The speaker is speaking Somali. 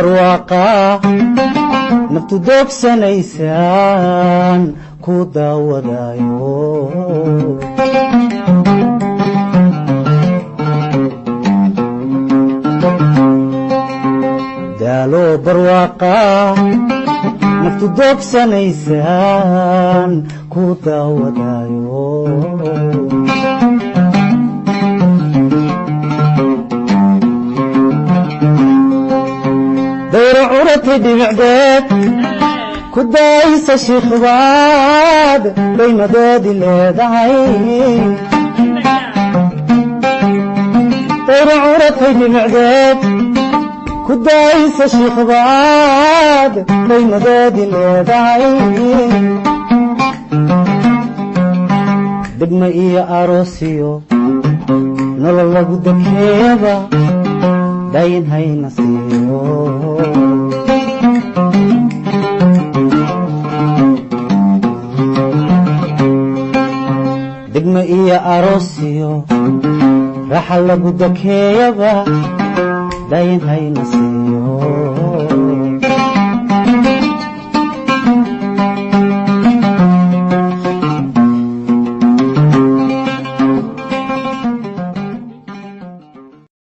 barwaaqo naftu doogsanaysan ku daawadayo daalo barwaaqo naftu doogsanaysan ku daawadayo dayr curati dhibicdeed ku daaysa shiikhbaad daymadeedi leedahay dayr curati dhibicdeed ku daaysa shiikhbaad daymadeedi leedahay degma iyo aroosiyo nolol lagu dakeeba dayin hayna siiyo degma iyo aroosiyo raxa lagu dakeeyaba dayin hayna siiyo